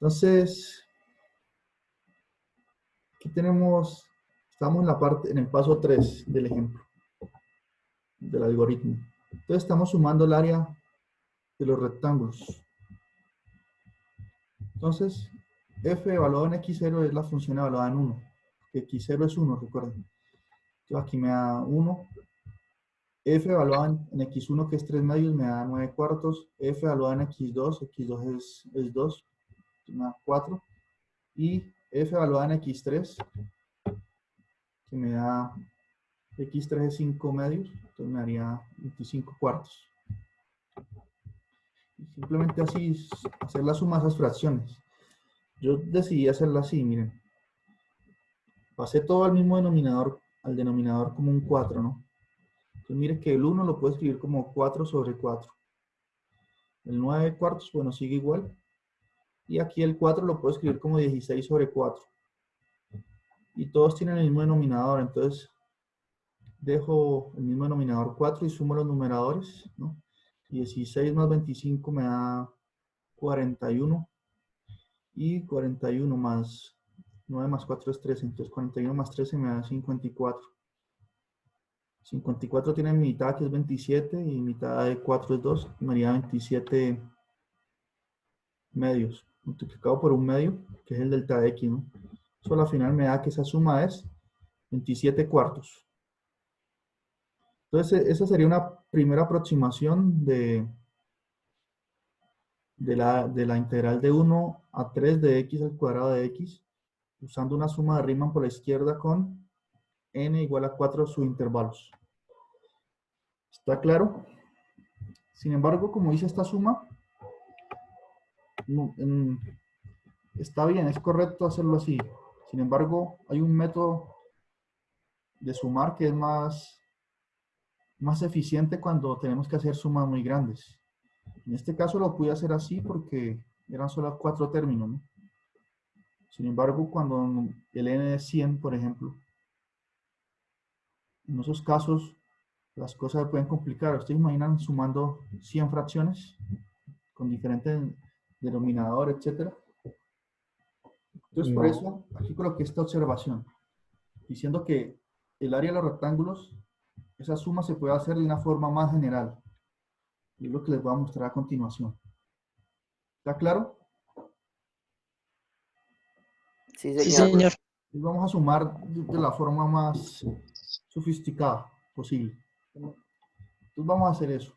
Entonces, aquí tenemos, estamos en el paso 3 del ejemplo, del algoritmo. Entonces, estamos sumando el área de los rectángulos. Entonces, f evaluado en x0 es la función evaluada en 1, que x0 es 1, recuerden. Entonces, aquí me da 1. F evaluado en x1, que es 3 medios, me da 9 cuartos. F evaluado en x2 es 2, me da 4. Y F evaluada en x3, que me da x3 es 5 medios, entonces me daría 25 cuartos. Y simplemente así hacer la suma de esas fracciones. Yo decidí hacerla así, miren. Pasé todo al mismo denominador, al denominador como un 4, ¿no? Entonces mire que el 1 lo puedo escribir como 4 sobre 4. El 9 cuartos, bueno, sigue igual. Y aquí el 4 lo puedo escribir como 16 sobre 4. Y todos tienen el mismo denominador, entonces dejo el mismo denominador 4 y sumo los numeradores, ¿no? 16 más 25 me da 41. Y 41 más 9 más 4 es 13. Entonces 41 más 13 me da 54. 54 tiene mitad, que es 27, y mitad de 4 es 2. Me daría 27 medios, multiplicado por un medio, que es el delta de x, ¿no? Eso al final me da que esa suma es 27 cuartos. Entonces, esa sería una primera aproximación de la integral de 1 a 3 de x al cuadrado de x, usando una suma de Riemann por la izquierda con n igual a 4 subintervalos. ¿Está claro? Sin embargo, como dice esta suma, no, está bien, es correcto hacerlo así. Sin embargo, hay un método de sumar que es más eficiente cuando tenemos que hacer sumas muy grandes. En este caso lo pude hacer así porque eran solo 4 términos, ¿no? Sin embargo, cuando el n es 100, por ejemplo, en esos casos las cosas se pueden complicar. ¿Ustedes imaginan sumando 100 fracciones con diferentes denominadores, etcétera? Entonces, por No. eso aquí coloqué esta observación, diciendo que el área de los rectángulos, esa suma se puede hacer de una forma más general. Y es lo que les voy a mostrar a continuación. ¿Está claro? Sí, Sí, señor. señor. Y vamos a sumar de la forma más sofisticada posible. Entonces vamos a hacer eso.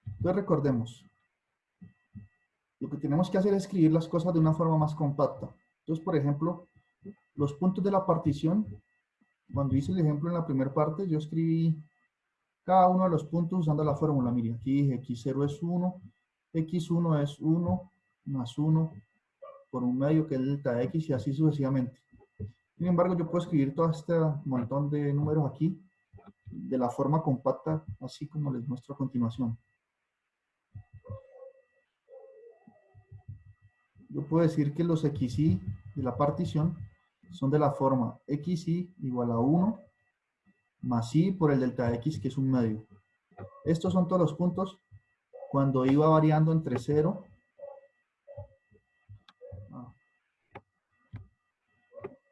Entonces recordemos, lo que tenemos que hacer es escribir las cosas de una forma más compacta. Entonces, por ejemplo, los puntos de la partición, cuando hice el ejemplo en la primera parte, yo escribí cada uno de los puntos usando la fórmula. Mire, aquí dije x0 es 1, x1 es 1 más 1 por un medio, que es delta de x, y así sucesivamente. Sin embargo, yo puedo escribir todo este montón de números aquí de la forma compacta, así como les muestro a continuación. Yo puedo decir que los xy de la partición son de la forma xy igual a 1 más y por el delta de x, que es un medio. Estos son todos los puntos cuando iba variando entre 0,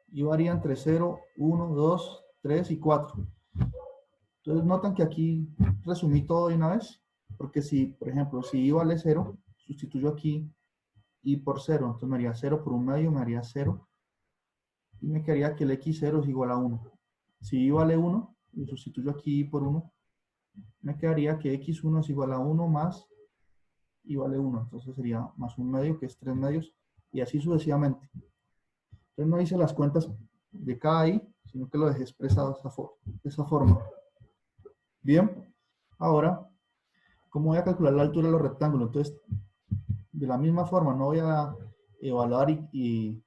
y varía entre 0, 1, 2, 3 y 4. Entonces notan que aquí resumí todo de una vez, porque si, por ejemplo, si y vale 0, sustituyo aquí y por 0, entonces me haría 0 por un medio, me haría 0, y me quedaría que el x0 es igual a 1. Si y vale 1, y sustituyo aquí y por 1, me quedaría que x1 es igual a 1 más y vale 1, entonces sería más un medio, que es 3 medios, y así sucesivamente. Entonces no hice las cuentas de cada i, sino que lo dejé expresado de esa forma. Bien, ahora, ¿cómo voy a calcular la altura de los rectángulos? Entonces, de la misma forma, no voy a evaluar y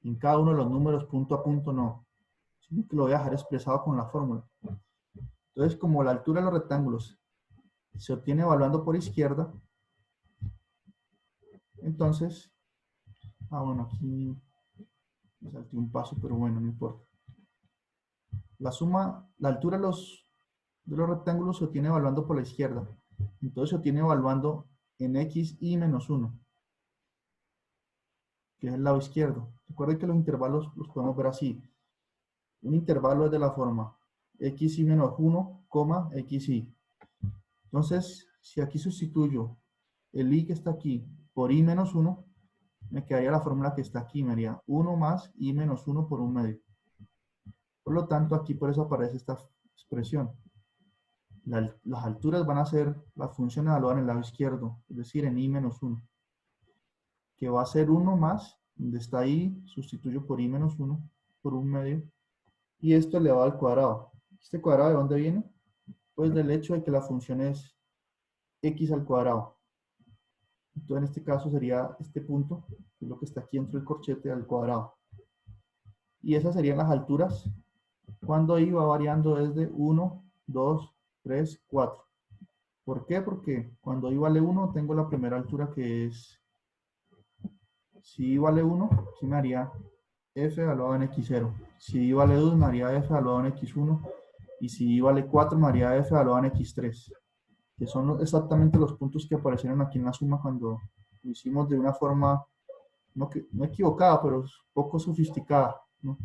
en cada uno de los números punto a punto, no, sino que lo voy a dejar expresado con la fórmula. Entonces, como la altura de los rectángulos se obtiene evaluando por izquierda, entonces, bueno, aquí me salté un paso, pero bueno, no importa. La altura de los rectángulos se obtiene evaluando por la izquierda. Entonces se obtiene evaluando en x y menos 1. que es el lado izquierdo. Recuerden que los intervalos los podemos ver así. Un intervalo es de la forma xy menos 1, xy. Entonces, si aquí sustituyo el y que está aquí por y menos 1, me quedaría la fórmula que está aquí, me haría 1 más y menos 1 por 1/2. Por lo tanto, aquí por eso aparece esta expresión. Las alturas van a ser la función evaluada en el lado izquierdo, es decir, en y menos 1, que va a ser 1 más, donde está y, sustituyo por y menos 1 por 1/2, y esto elevado al cuadrado. ¿Este cuadrado de dónde viene? Pues del hecho de que la función es x al cuadrado. Entonces, en este caso sería este punto, que es lo que está aquí dentro del corchete, al cuadrado. Y esas serían las alturas cuando y va variando desde 1, 2, 3, 4. ¿Por qué? Porque cuando y vale 1, tengo la primera altura que es, si y vale 1, aquí me haría f evaluado en x0. Si y vale 2, me haría f evaluado en x1. Y si y vale 4, me haría f evaluado en x3. Que son exactamente los puntos que aparecieron aquí en la suma cuando lo hicimos de una forma no equivocada, pero poco sofisticada, ¿no?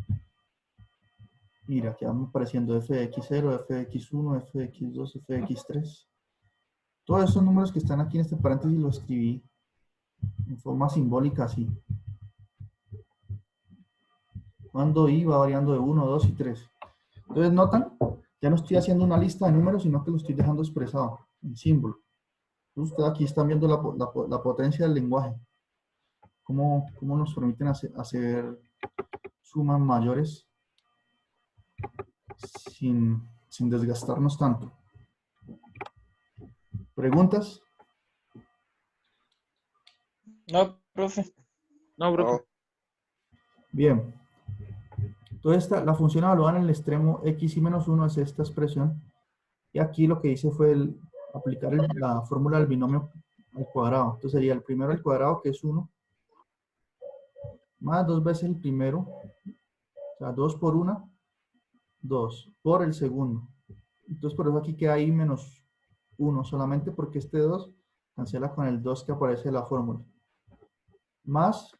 Mira, aquí vamos apareciendo f de x0, f de x1, f de x2, f de x3. Todos esos números que están aquí en este paréntesis los escribí en forma simbólica así. Cuando y va variando de 1, 2 y 3. Entonces, ¿notan? Ya no estoy haciendo una lista de números, sino que lo estoy dejando expresado en símbolo. Entonces, ustedes aquí están viendo la potencia del lenguaje. Cómo nos permiten hacer sumas mayores sin desgastarnos tanto. ¿Preguntas? No, profe. No, profe. Bien. Entonces, la función evaluada en el extremo x y menos 1 es esta expresión. Y aquí lo que hice fue aplicar la fórmula del binomio al cuadrado. Entonces sería el primero al cuadrado, que es 1, más 2 veces el primero, o sea, 2 por 1, 2, por el segundo. Entonces por eso aquí queda i menos 1, solamente porque este 2 cancela con el 2 que aparece en la fórmula. Más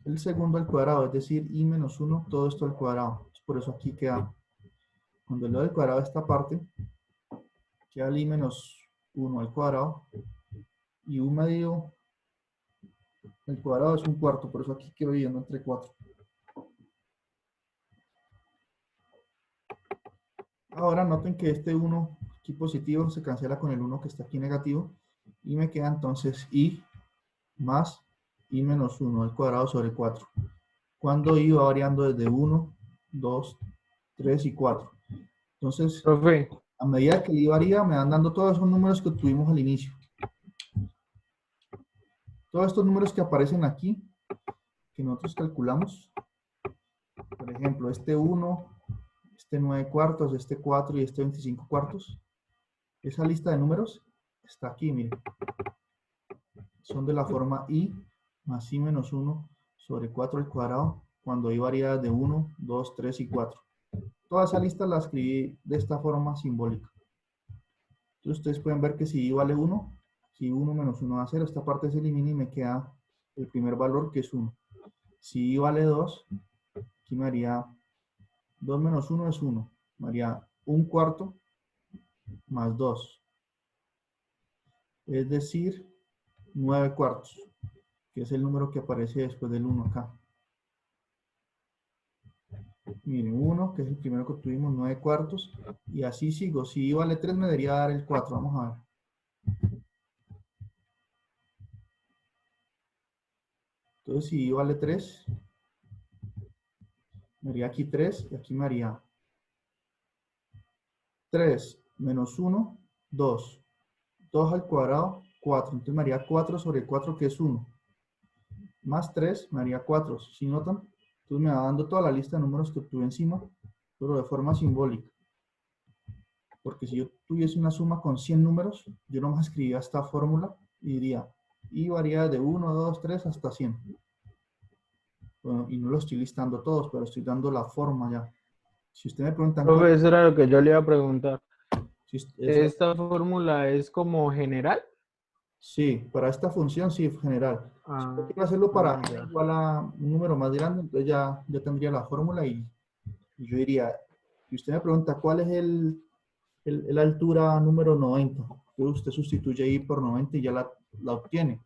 el segundo al cuadrado, es decir, i menos 1, todo esto al cuadrado. Por eso aquí queda, cuando le doy al cuadrado a esta parte, queda el i menos 1 al cuadrado, y 1/2 al cuadrado es 1/4, por eso aquí quedo dividiendo entre 4. Ahora noten que este 1 aquí positivo se cancela con el 1 que está aquí negativo, y me queda entonces i más i menos 1 al cuadrado sobre 4. Cuando i va variando desde 1, 2, 3 y 4. Entonces, Profe, a medida que i varía, me van dando todos esos números que obtuvimos al inicio. Todos estos números que aparecen aquí, que nosotros calculamos, por ejemplo, este 1, este 9 cuartos, este 4 y este 25 cuartos, esa lista de números está aquí, miren. Son de la forma i más i menos 1 sobre 4 al cuadrado, cuando i varía de 1, 2, 3 y 4. Toda esa lista la escribí de esta forma simbólica. Entonces ustedes pueden ver que si i vale 1, si 1 menos 1 da 0, esta parte se elimina y me queda el primer valor, que es 1. Si i vale 2, aquí me haría 2 menos 1 es 1. Me haría 1/4 más 2. Es decir, 9 cuartos, que es el número que aparece después del 1 acá. Miren, 1, que es el primero que obtuvimos, 9 cuartos, y así sigo. Si i vale 3, me debería dar el 4. Vamos a ver. Entonces, si i vale 3, me haría aquí 3, y aquí me haría 3 menos 1, 2. 2 al cuadrado, 4. Entonces me haría 4 sobre 4, que es 1. Más 3 me haría 4. ¿Sí notan? Entonces me va dando toda la lista de números que obtuve encima, pero de forma simbólica. Porque si yo tuviese una suma con 100 números, yo nomás escribía esta fórmula y diría, y varía de 1, 2, 3 hasta 100. Bueno, y no lo estoy listando todos, pero estoy dando la forma ya. Si usted me preguntan cuál, profe, eso era lo que yo le iba a preguntar. si usted, ¿Esta fórmula es como general? Sí, para esta función sí, general. Si yo quiero hacerlo para n Ya. igual a un número más grande, entonces ya tendría la fórmula y yo diría, si usted me pregunta cuál es la altura número 90, entonces usted sustituye ahí por 90 y ya la obtiene.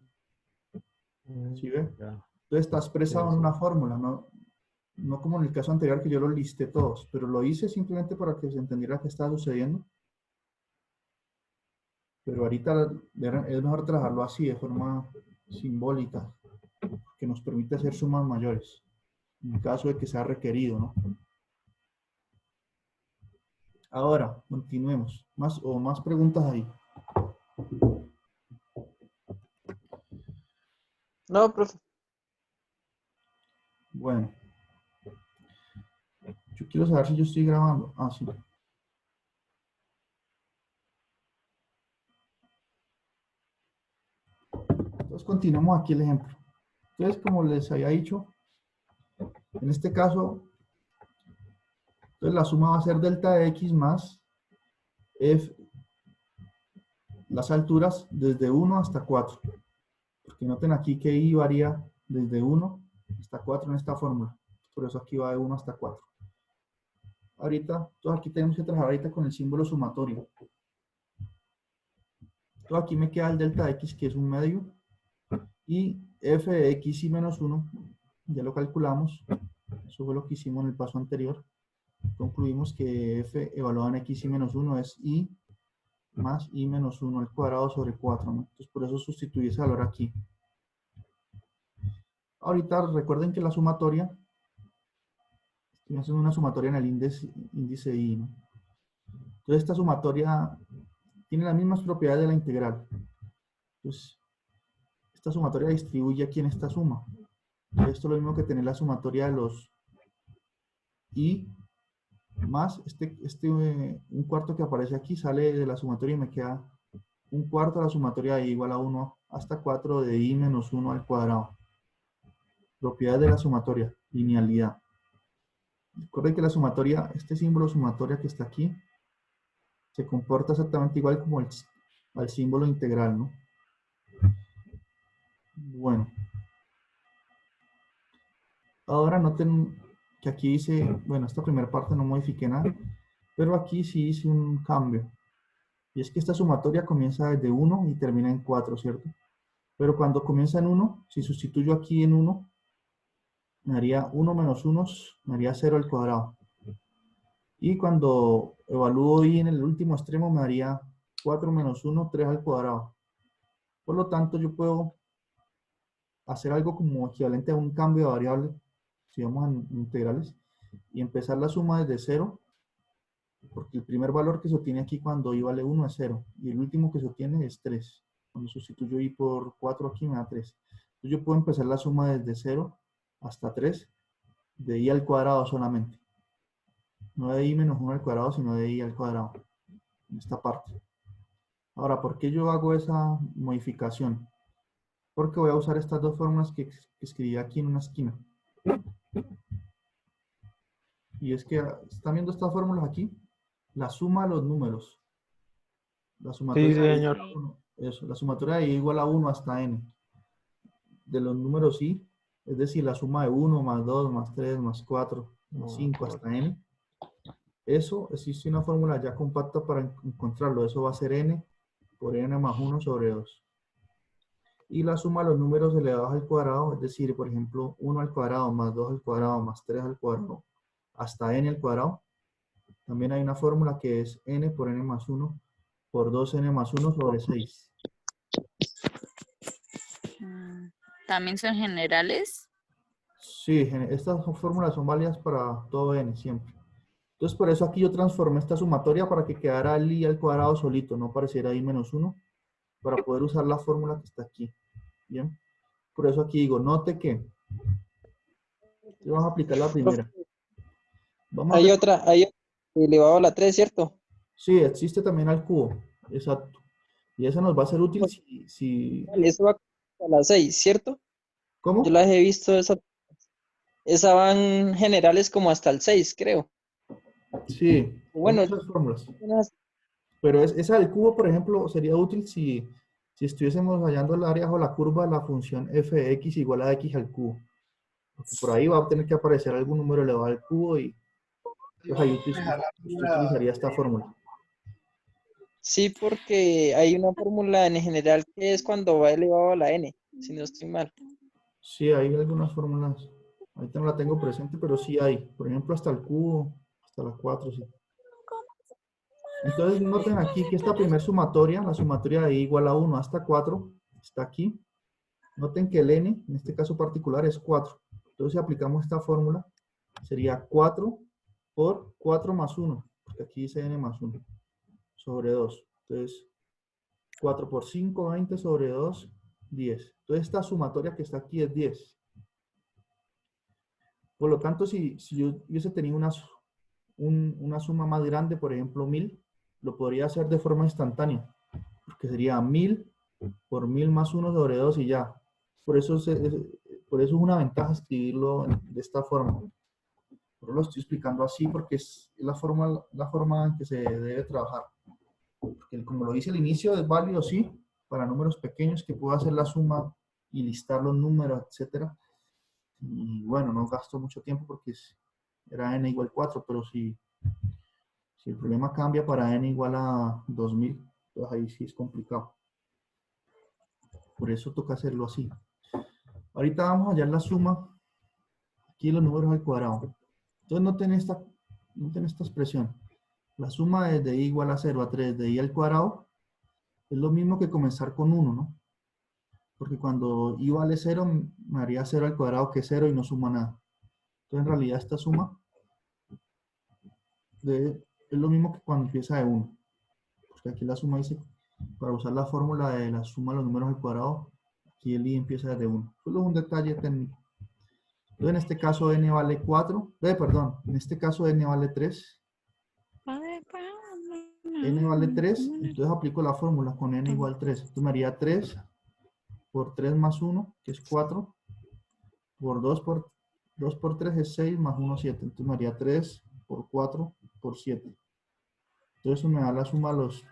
¿Sí ve? Ya. Entonces está expresado Sí, en sí. una fórmula, no como en el caso anterior que yo lo listé todos, pero lo hice simplemente para que se entendiera qué estaba sucediendo. Pero ahorita es mejor trabajarlo así, de forma simbólica, que nos permite hacer sumas mayores, en caso de que sea requerido, ¿no? Ahora, continuemos. Más preguntas ahí. No, profe. Bueno, yo quiero saber si yo estoy grabando. Ah, sí. Entonces, continuemos aquí el ejemplo. Entonces, como les había dicho, en este caso, entonces la suma va a ser delta de x más f, las alturas desde 1 hasta 4. Porque noten aquí que y varía desde 1 hasta 4 en esta fórmula. Por eso aquí va de 1 hasta 4. Ahorita, entonces aquí tenemos que trabajar ahorita con el símbolo sumatorio. Entonces aquí me queda el delta de x, que es un medio, y f de x y menos 1, ya lo calculamos, eso fue lo que hicimos en el paso anterior. Concluimos que f evaluado en x y menos 1 es y más y menos 1 al cuadrado sobre 4, ¿no? Entonces por eso sustituí ese valor aquí. Ahorita recuerden que la sumatoria, estoy haciendo una sumatoria en el índice y, ¿no? Entonces esta sumatoria tiene las mismas propiedades de la integral. Entonces, esta sumatoria distribuye aquí en esta suma. Esto es lo mismo que tener la sumatoria de los y más un cuarto que aparece aquí sale de la sumatoria y me queda un cuarto de la sumatoria de i igual a 1 hasta 4 de i menos 1 al cuadrado. Propiedades de la sumatoria, linealidad. Recuerden que la sumatoria, este símbolo sumatoria que está aquí, se comporta exactamente igual como al símbolo integral, ¿no? Bueno, ahora noten que aquí dice, bueno, esta primera parte no modifiqué nada, pero aquí sí hice un cambio. Y es que esta sumatoria comienza desde 1 y termina en 4, ¿cierto? Pero cuando comienza en 1, si sustituyo aquí en 1, me daría 1 menos 1, me daría 0 al cuadrado. Y cuando evalúo y en el último extremo me daría 4 menos 1, 3 al cuadrado. Por lo tanto, yo puedo hacer algo como equivalente a un cambio de variable, si vamos a integrales, y empezar la suma desde 0, porque el primer valor que se obtiene aquí cuando i vale 1 es 0, y el último que se obtiene es 3. Cuando sustituyo i por 4 aquí me da 3. Entonces yo puedo empezar la suma desde 0 hasta 3 de i al cuadrado solamente. No de i menos 1 al cuadrado, sino de i al cuadrado, en esta parte. Ahora, ¿por qué yo hago esa modificación? Porque voy a usar estas dos fórmulas que escribí aquí en una esquina. Y es que, ¿están viendo estas fórmulas aquí? La suma de los números. La Sí, sumatoria de i señor. igual a 1. Eso, la sumatoria de i igual a 1 hasta n. De los números i, es decir, la suma de 1 más 2 más 3 más 4 más 5 hasta n. Eso existe una fórmula ya compacta para encontrarlo. Eso va a ser n por n más 1 sobre 2. Y la suma de los números elevados al cuadrado, es decir, por ejemplo, 1 al cuadrado más 2 al cuadrado más 3 al cuadrado hasta n al cuadrado. También hay una fórmula que es n por n más 1 por 2n más 1 sobre 6. ¿También son generales? Sí, estas fórmulas son válidas para todo n siempre. Entonces, por eso aquí yo transformé esta sumatoria para que quedara el i al cuadrado solito, no pareciera i menos 1, para poder usar la fórmula que está aquí. Bien. Por eso aquí digo, note que vamos a aplicar la Profe, primera. Vamos a hay recordar. otra, elevado a la 3, ¿cierto? Sí, existe también al cubo, exacto. Y eso nos va a ser útil si. Vale, eso va a la 6, ¿cierto? Yo ¿Cómo? las he visto, esa van generales como hasta el 6, creo. Sí, hay Bueno, muchas fórmulas. unas- Pero esa del cubo, por ejemplo, sería útil si Si estuviésemos hallando el área bajo la curva, la función f de x igual a x al cubo. Porque por ahí va a tener que aparecer algún número elevado al cubo y pues ahí usted utilizaría esta fórmula. Sí, porque hay una fórmula en general que es cuando va elevado a la n, si no estoy mal. Sí, hay algunas fórmulas. Ahorita no la tengo presente, pero sí hay. Por ejemplo, hasta el cubo, hasta la 4, sí. Entonces noten aquí que esta primer sumatoria, la sumatoria de i igual a 1 hasta 4, está aquí. Noten que el n, en este caso particular, es 4. Entonces si aplicamos esta fórmula, sería 4 por 4 más 1, porque aquí dice n más 1, sobre 2. Entonces, 4 por 5, 20 sobre 2, 10. Entonces esta sumatoria que está aquí es 10. Por lo tanto, si yo hubiese tenido una suma más grande, por ejemplo 1000, lo podría hacer de forma instantánea, porque sería 1000 por 1000 más 1 sobre 2 y ya. Por eso es una ventaja escribirlo de esta forma. Pero lo estoy explicando así porque es la forma en que se debe trabajar. Porque como lo dice al inicio, es válido, sí, para números pequeños que puedo hacer la suma y listar los números, etcétera. Y bueno, no gasto mucho tiempo porque era n igual 4, pero si el problema cambia para n igual a 2000, pues ahí sí es complicado. Por eso toca hacerlo así. Ahorita vamos a hallar la suma, aquí los números al cuadrado. Entonces noten esta expresión. La suma desde i igual a 0 a 3 de i al cuadrado es lo mismo que comenzar con 1, ¿no? Porque cuando i vale 0, me haría 0 al cuadrado que es 0 y no suma nada. Entonces en realidad esta suma es lo mismo que cuando empieza de 1. Porque aquí la suma dice, para usar la fórmula de la suma de los números al cuadrado, aquí el i empieza desde 1. Solo es un detalle técnico. Entonces en este caso n vale 4, perdón, en este caso n vale 3, n vale 3, entonces aplico la fórmula con n igual 3. Entonces me haría 3 por 3 más 1, que es 4, por 2 por 3 es 6, más 1, 7. Entonces me haría 3 por 4 por 7. Entonces eso me da la suma de los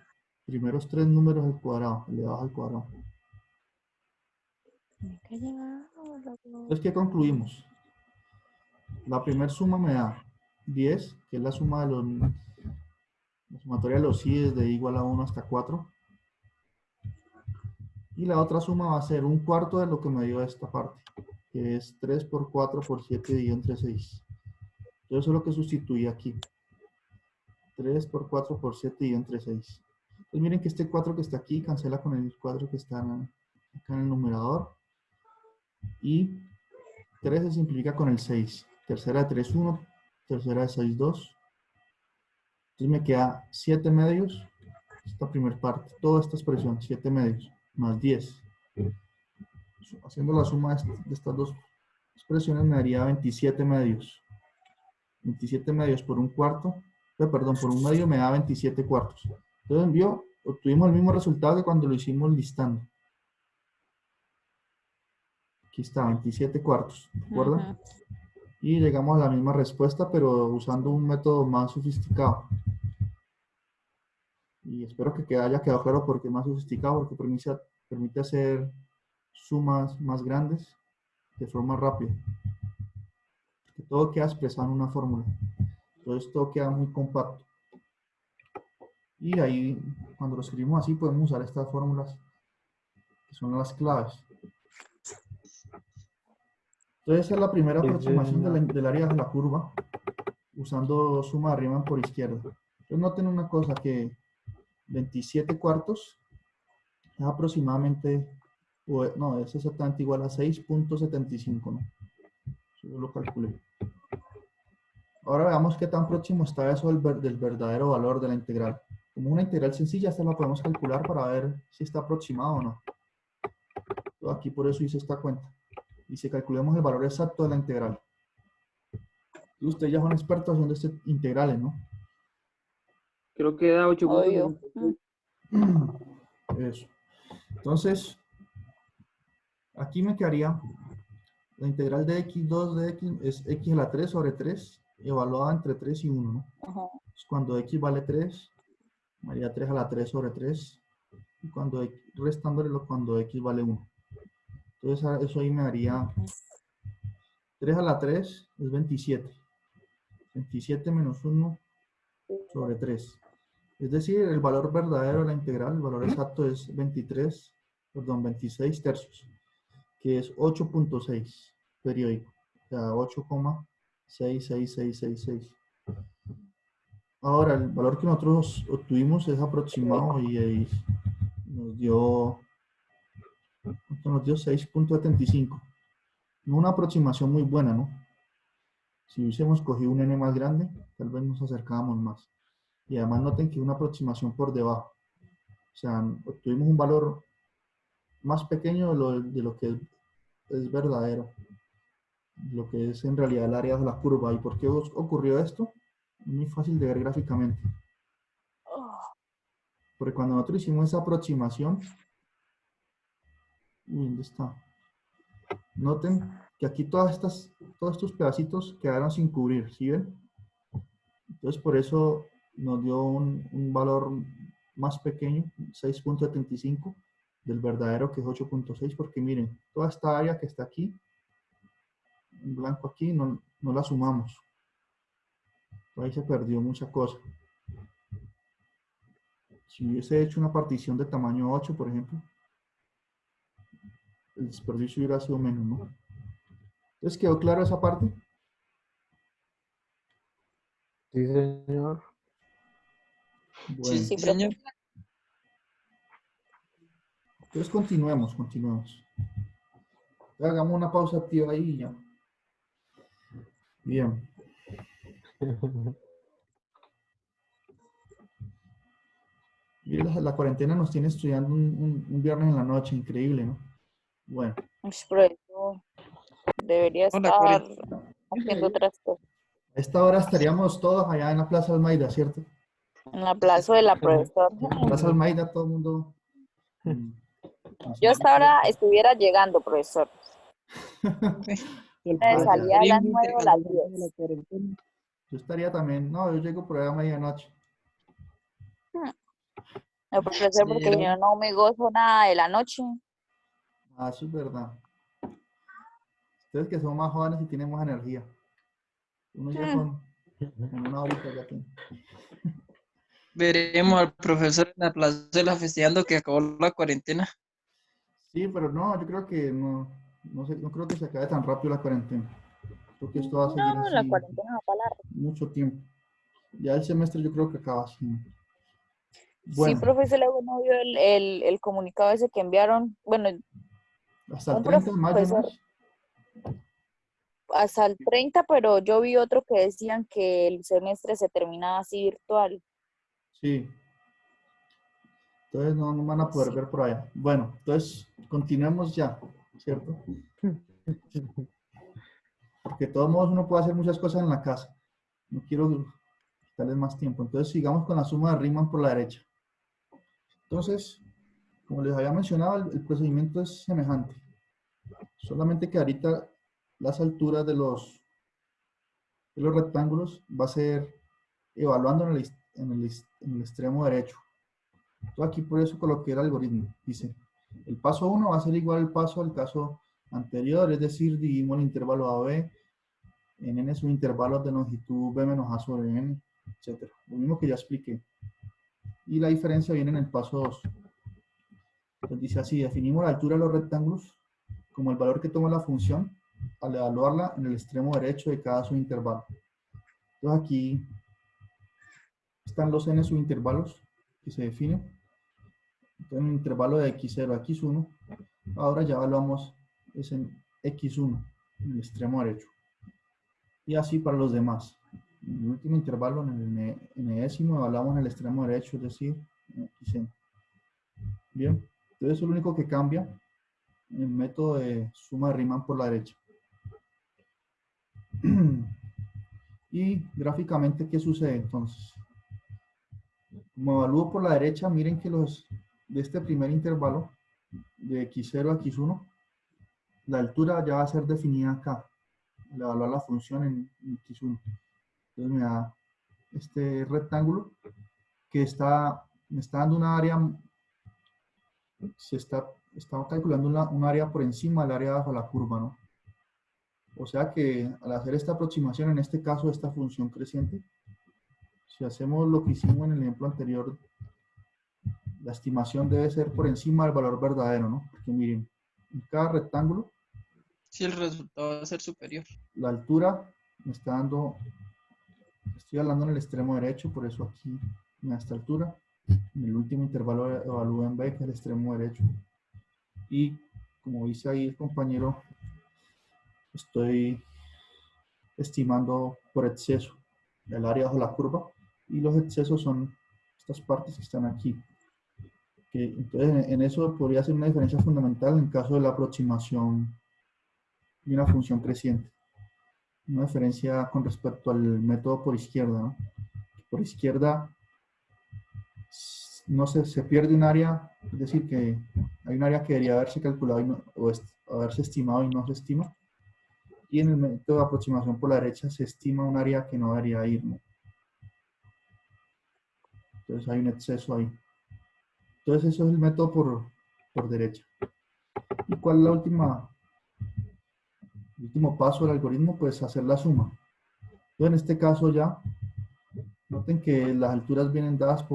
primeros 3 números al cuadrado, elevados al cuadrado. Entonces, ¿qué concluimos? La primera suma me da 10, que es la suma de la sumatoria de los i desde i igual a 1 hasta 4. Y la otra suma va a ser un cuarto de lo que me dio esta parte, que es 3 por 4 por 7 dividido entre 6. Entonces eso es lo que sustituí aquí. 3 por 4 por 7 dividido entre 6. Entonces miren que este 4 que está aquí cancela con el 4 que está acá en el numerador. Y 3 se simplifica con el 6. Tercera de 3, 1. Tercera de 6, 2. Entonces me queda 7 medios. Esta primera parte, toda esta expresión, 7 medios, más 10. Haciendo la suma de estas dos expresiones me daría 27 medios. 27 medios por un cuarto, perdón, por un medio me da 27 cuartos. Entonces, obtuvimos el mismo resultado que cuando lo hicimos listando. Aquí está, 27 cuartos, ¿de acuerdo? Y llegamos a la misma respuesta, pero usando un método más sofisticado. Y espero que haya quedado claro porque es más sofisticado, porque permite hacer sumas más grandes de forma rápida. Que todo queda expresado en una fórmula. Entonces todo queda muy compacto. Y ahí, cuando lo escribimos así, podemos usar estas fórmulas, que son las claves. Entonces esa es la primera aproximación del área de la curva, usando suma de Riemann por izquierda. Entonces noten una cosa, que 27 cuartos es aproximadamente, no, es exactamente igual a 6.75, ¿no? Yo lo calculé. Ahora veamos qué tan próximo está eso del verdadero valor de la integral. Como una integral sencilla, esta la podemos calcular para ver si está aproximado o no. Aquí por eso hice esta cuenta. Y si calculemos el valor exacto de la integral. Y ustedes ya son expertos haciendo integrales, ¿no? Creo que da 8 Obvio. Eso. Entonces, aquí me quedaría la integral de x2 de x es x a la 3 sobre 3, evaluada entre 3 y 1, ¿no? Ajá. Cuando x vale 3, me haría 3 a la 3 sobre 3, y restándole cuando x vale 1. Entonces eso ahí me daría 3 a la 3 es 27. 27 menos 1 sobre 3. Es decir, el valor verdadero de la integral, el valor exacto es 26 tercios, que es 8.6 periódico, o sea, 8,66666. Ahora, el valor que nosotros obtuvimos es aproximado y nos dio 6.75. No una aproximación muy buena, ¿no? Si hubiésemos cogido un n más grande, tal vez nos acercábamos más. Y además noten que una aproximación por debajo. O sea, obtuvimos un valor más pequeño de lo que es verdadero, lo que es en realidad el área de la curva. ¿Y por qué ocurrió esto? Es muy fácil de ver gráficamente. Porque cuando nosotros hicimos esa aproximación, ¿dónde está? Noten que aquí todos estos pedacitos quedaron sin cubrir, ¿sí ven? Entonces por eso nos dio un valor más pequeño, 6.75, del verdadero que es 8.6, porque miren, toda esta área que está aquí, en blanco aquí, no la sumamos. Ahí se perdió mucha cosa. Si hubiese hecho una partición de tamaño 8, por ejemplo, el desperdicio hubiera sido menos, ¿no? Entonces, ¿quedó claro esa parte? Sí, señor. Bueno, Sí, señor. entonces continuemos. Hagamos una pausa activa ahí y ya. Bien. Y la cuarentena nos tiene estudiando un viernes en la noche, increíble, ¿no? Bueno. Profesor, debería Hola, estar Corey. haciendo otras cosas. A esta hora estaríamos todos allá en la Plaza Almeida, ¿cierto? En la plaza de la profesora. En la Plaza Almeida todo el mundo... Yo hasta ahora estuviera llegando, profesor. El Me profesor salía a las Invi 9 o entregando las la de la 10. cuarentena. Yo estaría también, no, yo llego por ahí a medianoche. No, profesor, porque Pero, yo no me gozo nada de la noche. Ah, eso es verdad. Ustedes que son más jóvenes y tienen más energía. Uno ya con una horita ya tiene. veremos al profesor en la plazuela festejando que acabó la cuarentena. Sí, pero no, yo creo que no creo que se acabe tan rápido la cuarentena. Creo que esto va a seguir No, la así cuarentena va para largo. mucho tiempo. Ya el semestre yo creo que acaba así. Sí, Bueno, profesor, luego no vio el comunicado ese que enviaron. Bueno, hasta el un 30 de mayo, ¿no profesor es? hasta el 30, pero yo vi otro que decían que el semestre se terminaba así virtual. Sí. Entonces no van a poder Sí. ver por allá. Bueno, entonces continuemos ya, ¿cierto? Porque de todos modos uno puede hacer muchas cosas en la casa. No quiero quitarles más tiempo. Entonces sigamos con la suma de Riemann por la derecha. Entonces, como les había mencionado, el procedimiento es semejante. Solamente que ahorita las alturas de los rectángulos va a ser evaluando en el extremo derecho. Entonces aquí por eso coloqué el algoritmo. Dice, el paso 1 va a ser igual al paso al caso anterior, es decir, dividimos el intervalo AB en n subintervalos de longitud b menos a sobre n, etc. Lo mismo que ya expliqué. Y la diferencia viene en el paso 2. Entonces dice así, definimos la altura de los rectángulos como el valor que toma la función al evaluarla en el extremo derecho de cada subintervalo. Entonces aquí están los n subintervalos que se definen. Entonces en el intervalo de x0 a x1, ahora ya evaluamos es en x1, en el extremo derecho. Y así para los demás. En el último intervalo, en el enésimo, evaluamos en el extremo derecho, es decir, en xn. Bien, entonces eso es lo único que cambia en el método de suma de Riemann por la derecha. Y gráficamente, ¿qué sucede entonces? Como evalúo por la derecha, miren que los de este primer intervalo, de x0 a x1, la altura ya va a ser definida acá, al evaluar la función en x1. Entonces me da este rectángulo que me está dando una área estamos calculando un área por encima del área bajo la curva, ¿no? O sea que al hacer esta aproximación, en este caso esta función creciente, si hacemos lo que hicimos en el ejemplo anterior, la estimación debe ser por encima del valor verdadero, ¿no? Porque miren, en cada rectángulo, Si el resultado va a ser superior. la altura me está dando, estoy hablando en el extremo derecho, por eso aquí me da esta altura. En el último intervalo evalúo en B, que es el extremo derecho. Y como dice ahí el compañero, estoy estimando por exceso el área bajo la curva, y los excesos son estas partes que están aquí. Entonces, en eso podría ser una diferencia fundamental en caso de la aproximación de una función creciente. Una diferencia con respecto al método por izquierda, ¿no? Por izquierda no se pierde un área, es decir, que hay un área que debería haberse calculado o haberse estimado y no se estima. Y en el método de aproximación por la derecha se estima un área que no debería ir, ¿no? Entonces hay un exceso ahí. Entonces eso es el método por derecha. ¿Y cuál es el último paso del algoritmo? Pues hacer la suma. Entonces en este caso ya, noten que las alturas vienen dadas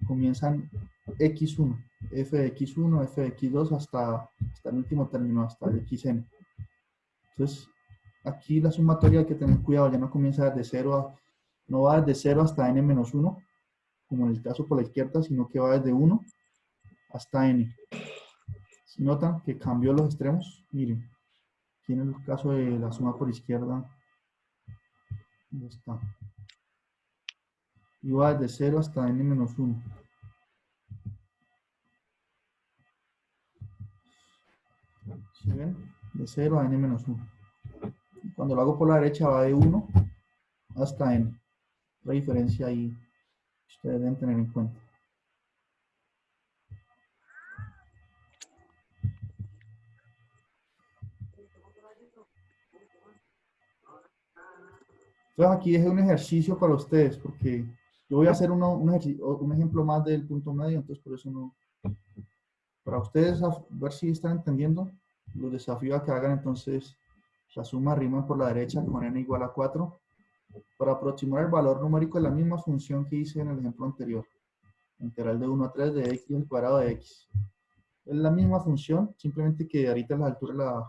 comienzan x1, f de x1, f de x2 hasta el último término, hasta el xn. Entonces aquí la sumatoria hay que tener cuidado, ya no comienza desde 0 no va desde 0 hasta n-1, como en el caso por la izquierda, sino que va desde 1 hasta n. Si notan que cambió los extremos, miren, aquí en el caso de la suma por izquierda, ¿dónde está? Y va desde 0 hasta n-1. ¿Sí ven? De 0 a n-1. Y cuando lo hago por la derecha va de 1 hasta n. La diferencia ahí ustedes deben tener en cuenta. Entonces aquí dejé un ejercicio para ustedes, porque yo voy a hacer un ejemplo más del punto medio, entonces por eso no. Para ustedes, a ver si están entendiendo, los desafío a que hagan entonces la suma rima por la derecha con n igual a 4, para aproximar el valor numérico de la misma función que hice en el ejemplo anterior. Integral de 1 a 3 de x al cuadrado de x. Es la misma función, simplemente que ahorita las alturas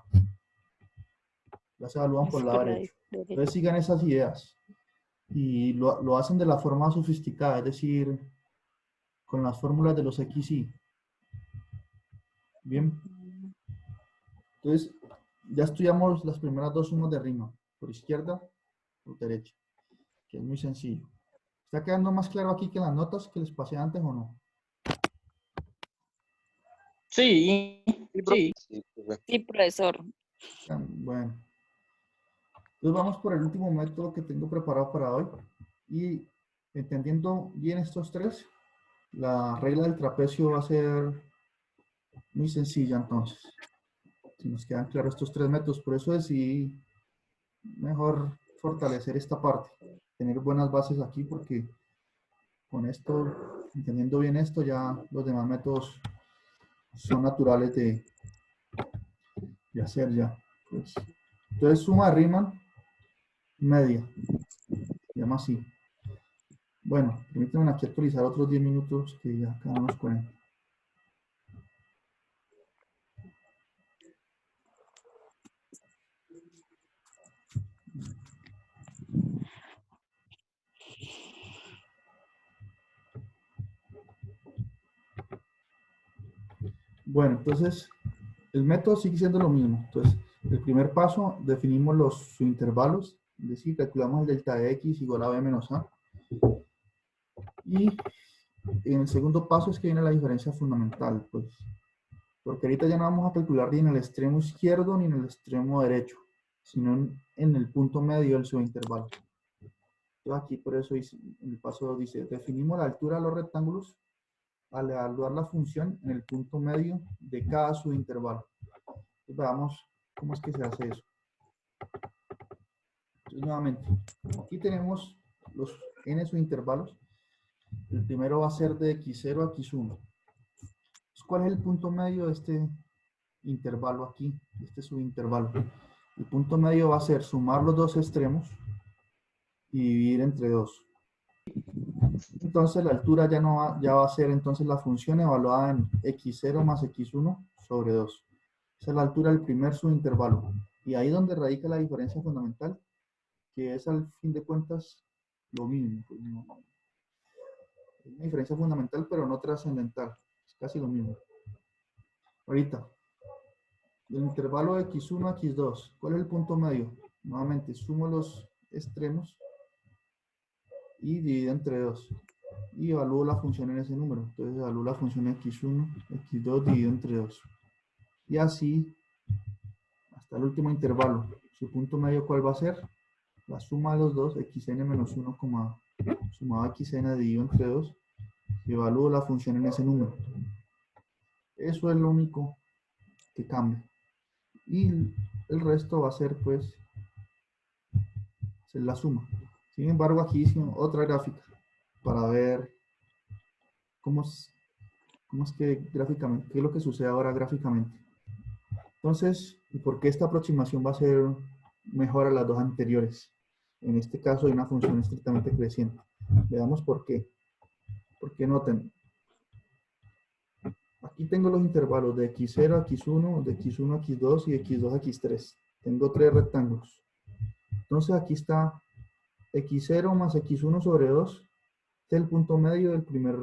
las evalúan por el lado derecho. Entonces sigan esas ideas. Y lo hacen de la forma sofisticada, es decir, con las fórmulas de los x y. Bien. Entonces, ya estudiamos las primeras dos sumas de rima, por izquierda, por derecha, que es muy sencillo. ¿Está quedando más claro aquí que en las notas que les pasé antes o no? Sí, sí. Sí, profesor. Bueno. Entonces vamos por el último método que tengo preparado para hoy. Y entendiendo bien estos tres, la regla del trapecio va a ser muy sencilla entonces. Si nos quedan claros estos tres métodos, por eso decidí mejor fortalecer esta parte, tener buenas bases aquí, porque con esto, entendiendo bien esto, ya los demás métodos son naturales de hacer ya. Pues, entonces suma de Riemann media, se llama así. Bueno, permítanme aquí actualizar otros 10 minutos que ya quedan unos 40. Bueno, entonces el método sigue siendo lo mismo. Entonces, el primer paso, definimos los subintervalos, es decir, calculamos el delta de x igual a b menos a. Y en el segundo paso es que viene la diferencia fundamental, pues, porque ahorita ya no vamos a calcular ni en el extremo izquierdo ni en el extremo derecho, sino en el punto medio del subintervalo. Entonces aquí por eso en el paso 2 dice, definimos la altura de los rectángulos al evaluar la función en el punto medio de cada subintervalo. Entonces veamos cómo es que se hace eso. Entonces nuevamente, aquí tenemos los n subintervalos. El primero va a ser de x0 a x1. ¿cuál es el punto medio de este intervalo aquí? Este subintervalo. El punto medio va a ser sumar los dos extremos y dividir entre 2. Entonces la altura ya va a ser entonces la función evaluada en x0 más x1 sobre 2. Esa es la altura del primer subintervalo. Y ahí donde radica la diferencia fundamental, que es al fin de cuentas lo mismo. Pues, es una diferencia fundamental, pero no trascendental. Es casi lo mismo. Ahorita, del intervalo de x1 a x2, ¿cuál es el punto medio? Nuevamente, sumo los extremos y divido entre 2. Y evalúo la función en ese número. Entonces evalúo la función x1, x2 dividido entre 2. Y así hasta el último intervalo. Su punto medio, ¿cuál va a ser? La suma de los dos, xn menos 1, sumado a xn dividido entre 2. Y evalúo la función en ese número. Eso es lo único que cambia. Y el resto va a ser, pues, la suma. Sin embargo, aquí hice otra gráfica para ver cómo es que gráficamente, qué es lo que sucede ahora gráficamente. Entonces, ¿y por qué esta aproximación va a ser mejor a las dos anteriores? En este caso, hay una función estrictamente creciente. Veamos por qué. Porque noten, aquí tengo los intervalos de x0 a x1, de x1 a x2 y de x2 a x3. Tengo tres rectángulos. Entonces, aquí está x0 más x1 sobre 2, este es el punto medio del primer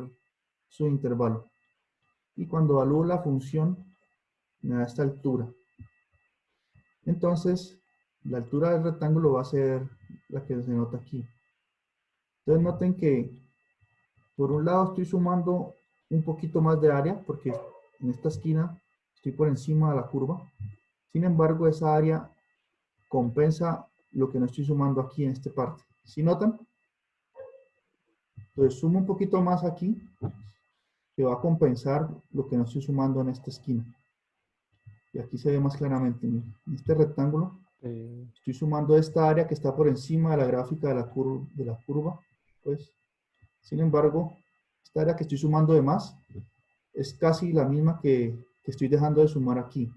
subintervalo. Y cuando evalúo la función, me da esta altura. Entonces, la altura del rectángulo va a ser la que se nota aquí. Entonces, noten que por un lado estoy sumando un poquito más de área, porque en esta esquina estoy por encima de la curva. Sin embargo, esa área compensa lo que no estoy sumando aquí en esta parte. ¿Sí notan? Entonces, sumo un poquito más aquí, que va a compensar lo que no estoy sumando en esta esquina. Y aquí se ve más claramente. Miren, en este rectángulo estoy sumando esta área que está por encima de la gráfica de la curva. Pues, sin embargo, esta área que estoy sumando de más es casi la misma que estoy dejando de sumar aquí.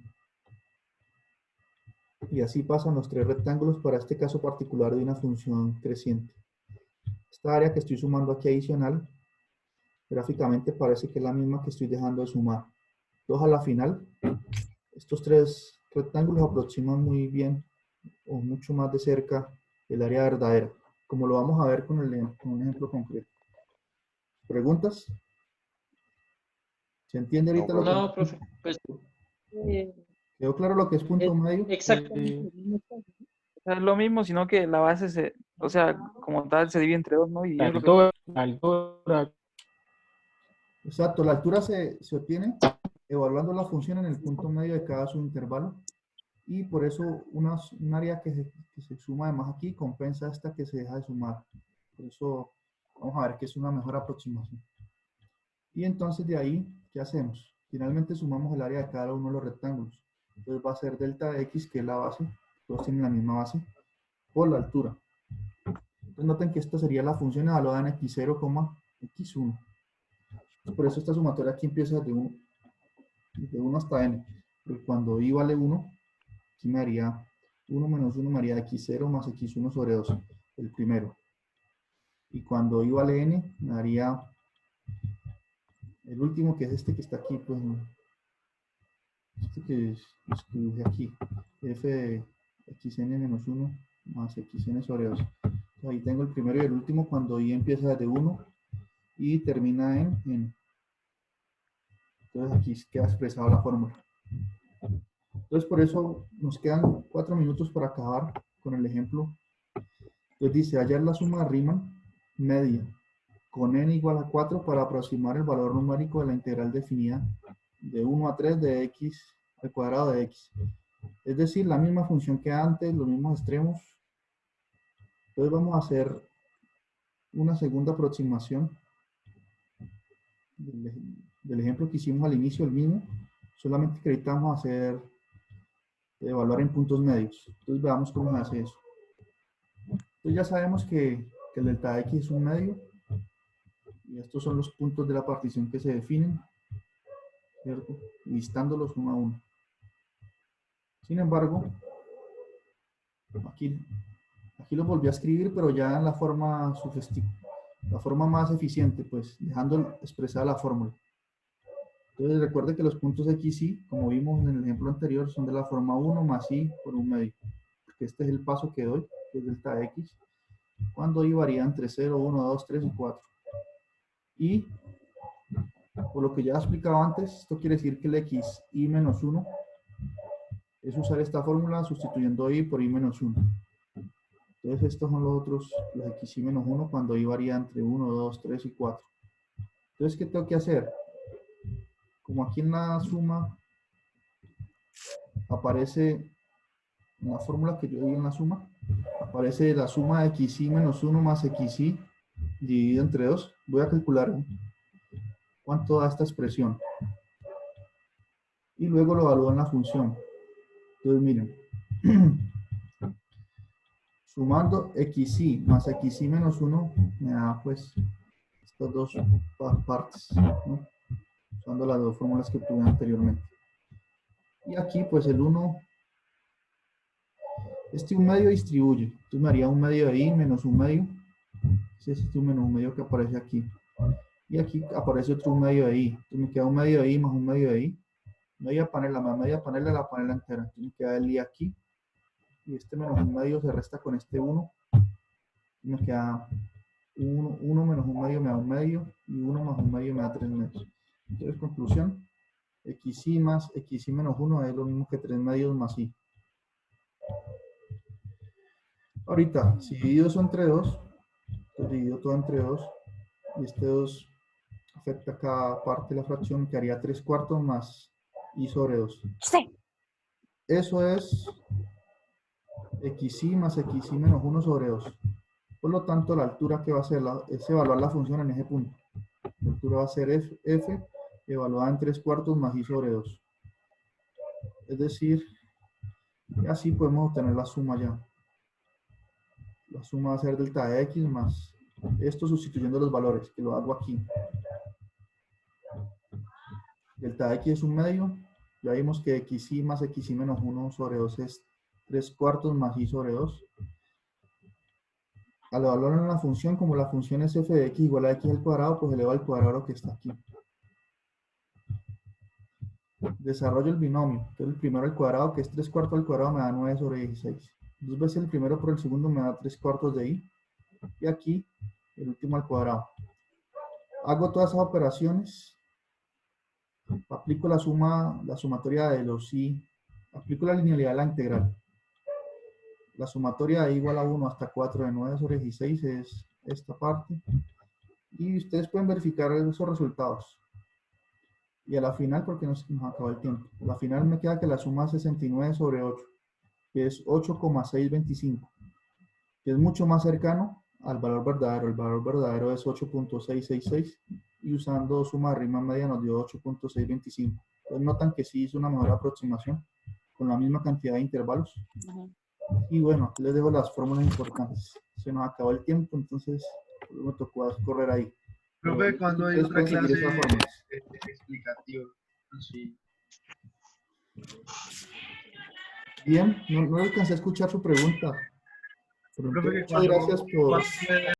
Y así pasan los tres rectángulos para este caso particular de una función creciente. Esta área que estoy sumando aquí adicional, gráficamente parece que es la misma que estoy dejando de sumar. Entonces, a la final, estos tres rectángulos aproximan muy bien o mucho más de cerca el área verdadera, como lo vamos a ver con un ejemplo concreto. ¿Preguntas? ¿Se entiende ahorita lo que... No, profe, pues ¿Quedó claro lo que es punto es medio? exactamente lo mismo. O sea, es lo mismo, sino que la base o sea, como tal se divide entre dos, ¿no? Y La es lo que altura, Exacto, la altura se obtiene evaluando la función en el punto medio de cada subintervalo y por eso un área que se suma además aquí compensa esta que se deja de sumar. Por eso vamos a ver que es una mejor aproximación. Y entonces de ahí, ¿qué hacemos? Finalmente sumamos el área de cada uno de los rectángulos. Entonces va a ser delta de x, que es la base, todos tienen la misma base, por la altura. Entonces noten que esta sería la función evaluada en x0, x1. Por eso esta sumatoria aquí empieza de 1 hasta n. Porque cuando i vale 1, aquí me haría 1 menos 1 me haría x0 más x1 sobre 2, el primero. Y cuando i vale n, me daría el último, que es este que está aquí, pues, este que dibujé aquí, f de xn menos 1 más xn sobre 2. Ahí tengo el primero y el último cuando i empieza desde 1 y termina en n. Entonces aquí queda expresada la fórmula. Entonces por eso nos quedan 4 minutos para acabar con el ejemplo. Entonces dice, hallar la suma de Riemann media con n igual a 4 para aproximar el valor numérico de la integral definida de 1 a 3 de x al cuadrado de x. Es decir, la misma función que antes, los mismos extremos. Entonces vamos a hacer una segunda aproximación del ejemplo que hicimos al inicio, el mismo, solamente que ahorita vamos a hacer evaluar en puntos medios. Entonces veamos cómo se hace eso. Entonces ya sabemos que el delta x es un medio y estos son los puntos de la partición que se definen. ¿cierto? Listándolos uno a uno. Sin embargo, aquí los volví a escribir, pero ya en la forma más eficiente, pues, dejando expresada la fórmula. Entonces, recuerde que los puntos X, Y, como vimos en el ejemplo anterior, son de la forma 1 más Y por un medio. Porque este es el paso que doy, que es delta de X, cuando Y varía entre 0, 1, 2, 3 y 4. Y, por lo que ya he explicado antes, esto quiere decir que el X, Y menos 1, es usar esta fórmula sustituyendo Y por Y menos 1. Entonces, estos son los X, Y menos 1 cuando Y varía entre 1, 2, 3 y 4. Entonces, ¿qué tengo que hacer? Como aquí en la suma aparece, en la fórmula que yo di en la suma, aparece la suma de XY menos 1 más XY dividido entre 2. Voy a calcular cuánto da esta expresión. Y luego lo evalúo en la función. Entonces, miren. Sumando XY más XY menos 1 me da pues estas dos partes, ¿no? Usando las dos fórmulas que tuve anteriormente. Y aquí pues el 1, un medio distribuye. Entonces me haría un medio de Y menos un medio. Ese es un menos un medio que aparece aquí. Y aquí aparece otro un medio de Y. Entonces me queda un medio de Y más un medio de Y. Media panela más media panela, la panela entera. Entonces me queda el Y aquí. Y este menos un medio se resta con este 1. Y me queda 1 menos un medio me da un medio. Y 1 más un medio me da 3 medios. Entonces, conclusión. XY más XY menos 1 es lo mismo que 3 medios más Y. Ahorita, si divido eso entre 2, entonces divido todo entre 2, y este 2 afecta a cada parte de la fracción, que haría 3 cuartos más Y sobre 2. Sí. Eso es XY más XY menos 1 sobre 2. Por lo tanto, la altura que va a hacer es evaluar la función en ese punto. La altura va a ser F evaluada en 3 cuartos más Y sobre 2. Es decir, así podemos obtener la suma ya. La suma va a ser delta de X más esto sustituyendo los valores, que lo hago aquí. Delta de X es un medio. Ya vimos que XY más XY menos 1 sobre 2 es 3 cuartos más Y sobre 2. Al evaluar en la función, como la función es f de x igual a x al cuadrado, pues eleva al cuadrado que está aquí. Desarrollo el binomio. Entonces el primero al cuadrado, que es 3 cuartos al cuadrado, me da 9 sobre 16. 2 veces el primero por el segundo me da 3 cuartos de y. Y aquí, el último al cuadrado. Hago todas esas operaciones. Aplico la sumatoria de los y. Aplico la linealidad de la integral. La sumatoria de y igual a 1 hasta 4 de 9 sobre 16 es esta parte. Y ustedes pueden verificar esos resultados. Y a la final, porque nos acabó el tiempo, a la final me queda que la suma es 69 sobre 8, que es 8,625, que es mucho más cercano al valor verdadero. El valor verdadero es 8.666 y usando suma de rima media nos dio 8.625. Entonces notan que sí hizo una mejor aproximación con la misma cantidad de intervalos. Y bueno, aquí les dejo las fórmulas importantes. Se nos acabó el tiempo, entonces me tocó correr ahí. Profe, cuando hay Ustedes otra pueden seguir clase esas fórmulas. explicativa. Sí. Bien, no alcancé a escuchar su pregunta. Pero Profe, que muchas gracias por... cuando